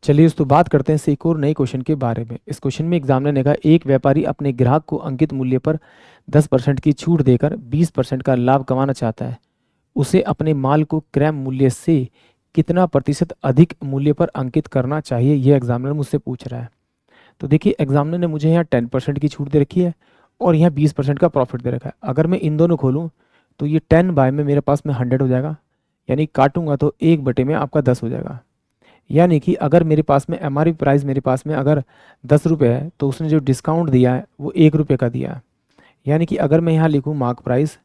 चलिए दोस्तों बात करते हैं इस एक और नए क्वेश्चन के बारे में। इस क्वेश्चन में एग्जामिनर ने कहा एक व्यापारी अपने ग्राहक को अंकित मूल्य पर 10% की छूट देकर 20% का लाभ कमाना चाहता है। उसे अपने माल को क्रय मूल्य से कितना प्रतिशत अधिक मूल्य पर अंकित करना चाहिए, यह एग्जामिनर मुझसे पूछ रहा है। तो देखिए एग्जामिनर ने मुझे यहाँ 10% की छूट दे रखी है और यहाँ 20% का प्रॉफिट दे रखा है। अगर मैं इन दोनों खोलूँ तो ये 10 बाय में मेरे पास में 100 हो जाएगा, यानी काटूंगा तो 1 बटे में आपका 10 हो जाएगा। यानी कि अगर मेरे पास में एमआरपी प्राइस मेरे पास में अगर 10 रुपये है तो उसने जो डिस्काउंट दिया है वो 1 रुपये का दिया है। यानी कि अगर मैं यहाँ लिखूँ मार्क प्राइस,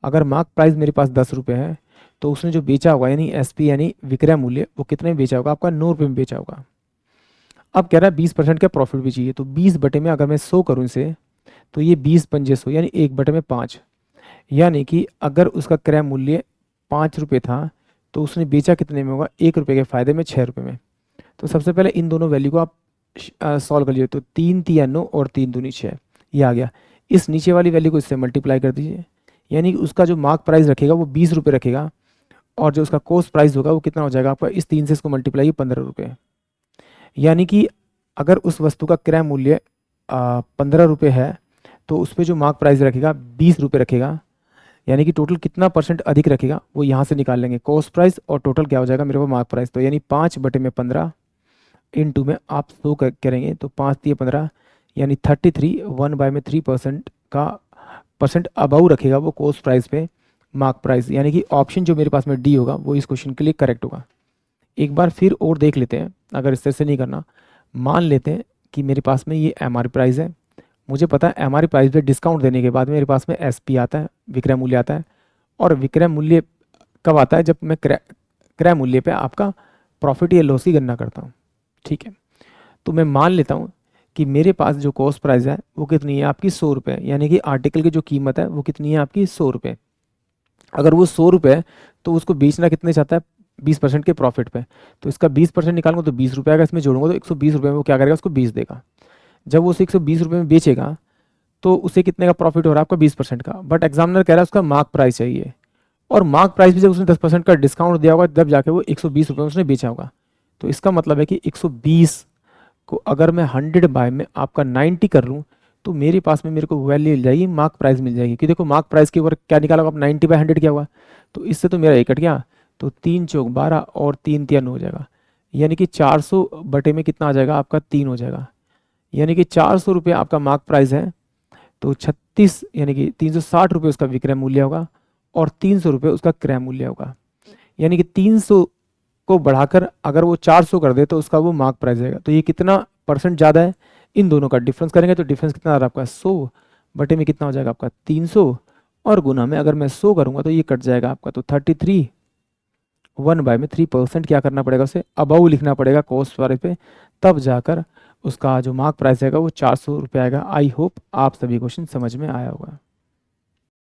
अगर मार्क प्राइस मेरे पास 10 रुपये है तो उसने जो बेचा होगा यानी एसपी यानी विक्रय मूल्य वो कितने में बेचा होगा, आपका 9 रुपये में बेचा होगा। अब कह रहा है 20% का प्रॉफिट भी चाहिए, तो 20 बटे में अगर मैं 100 करूँ इसे तो ये 20 पंजे 100 यानी 1 बटे में 5। यानी कि अगर उसका क्रय मूल्य 5 रुपये था तो उसने बेचा कितने में होगा, 1 रुपये के फायदे में 6 रुपये में। तो सबसे पहले इन दोनों वैल्यू को आप सॉल्व कर लीजिए। तो 3 तिया 9 और 3 दूनी 6, ये आ गया। इस नीचे वाली वैल्यू को इससे मल्टीप्लाई कर दीजिए, यानी कि उसका जो मार्क प्राइस रखेगा वो 20 रुपये रखेगा और जो उसका कॉस्ट प्राइस होगा वो कितना हो जाएगा आपका, इस 3 से इसको मल्टीप्लाई 15 रुपये। यानी कि अगर उस वस्तु का क्रय मूल्य 15 रुपये है तो उस पर जो मार्क प्राइस रखेगा 20 रुपये रखेगा, यानी कि टोटल कितना परसेंट अधिक रखेगा वो यहाँ से निकाल लेंगे कॉस्ट प्राइस और टोटल क्या हो जाएगा मेरे को मार्क प्राइस। तो यानी 5 बटे में 15 इंटू में आप 100 करेंगे तो 5 तिया 15 यानी 33, 1 बाय में 3% का परसेंट अबाउ रखेगा वो कॉस्ट प्राइस पे मार्क प्राइस। यानी कि ऑप्शन जो मेरे पास में डी होगा वो इस क्वेश्चन के लिए करेक्ट होगा। एक बार फिर और देख लेते हैं, अगर इस तरह से नहीं करना, मान लेते हैं कि मेरे पास में ये एमआरपी प्राइस है, मुझे पता है एमआरपी प्राइस पे डिस्काउंट देने के बाद मेरे पास में एसपी आता है, विक्रय मूल्य आता है। और विक्रय मूल्य कब आता है, जब मैं क्रय मूल्य पे आपका प्रॉफिट या लॉस की गणना करता हूँ। ठीक है, तो मैं मान लेता हूँ कि मेरे पास जो कॉस्ट प्राइस है वो कितनी है आपकी 100 रुपये, यानी कि आर्टिकल की जो कीमत है वो कितनी है आपकी 100 रुपये। अगर वो 100 रुपये है तो उसको बेचना कितने चाहता है, 20% के प्रॉफिट पे। तो इसका 20% निकालूंगा तो 20 रुपये आएगा, इसमें जोड़ूंगा तो 120 रुपये में वो क्या करेगा, उसको 20 देगा। जब वो उसे 120 रुपये में बेचेगा तो उसे कितने का प्रॉफिट हो रहा है आपका, 20% का। बट एग्जामिनर कह रहा है उसका मार्क प्राइस चाहिए, और मार्क प्राइस भी जब उसने 10% का डिस्काउंट दिया होगा तब जाके वो 120 रुपये में उसने बेचा होगा। तो इसका मतलब है कि 120 को अगर मैं 100 बाय में आपका 90 कर लूँ तो मेरे पास में मेरे को वैल्यू मिल जाएगी, मार्क प्राइस मिल जाएगी। कि देखो मार्क प्राइस के ऊपर क्या निकाला होगा, 90 बाय 100 क्या हुआ, तो इससे तो मेरा एक कट गया, तो 3 चौक 12 और 3 तिया 9 हो जाएगा। यानी कि 400 बटे में कितना आ जाएगा आपका 3 हो जाएगा। यानी कि 400 रुपये आपका मार्क प्राइस है तो 36 यानी कि 360 रुपये उसका विक्रय मूल्य होगा और 300 रुपये उसका क्रय मूल्य होगा। यानी कि 300 को बढ़ाकर अगर वो 400 कर दे तो उसका वो मार्क प्राइस आएगा। तो ये कितना परसेंट ज़्यादा है, इन दोनों का डिफरेंस करेंगे तो डिफरेंस कितना आ रहा है आपका 100 बटे में कितना हो जाएगा आपका 300, और गुना में अगर मैं 100 करूँगा तो ये कट जाएगा आपका, तो 33, 1 बाय में 3% क्या करना पड़ेगा, उसे अबाउ लिखना पड़ेगा कॉस्ट वाले पे, तब जाकर उसका जो मार्क प्राइस आएगा वो 400 रुपये आएगा। आई होप आप सभी क्वेश्चन समझ में आया होगा।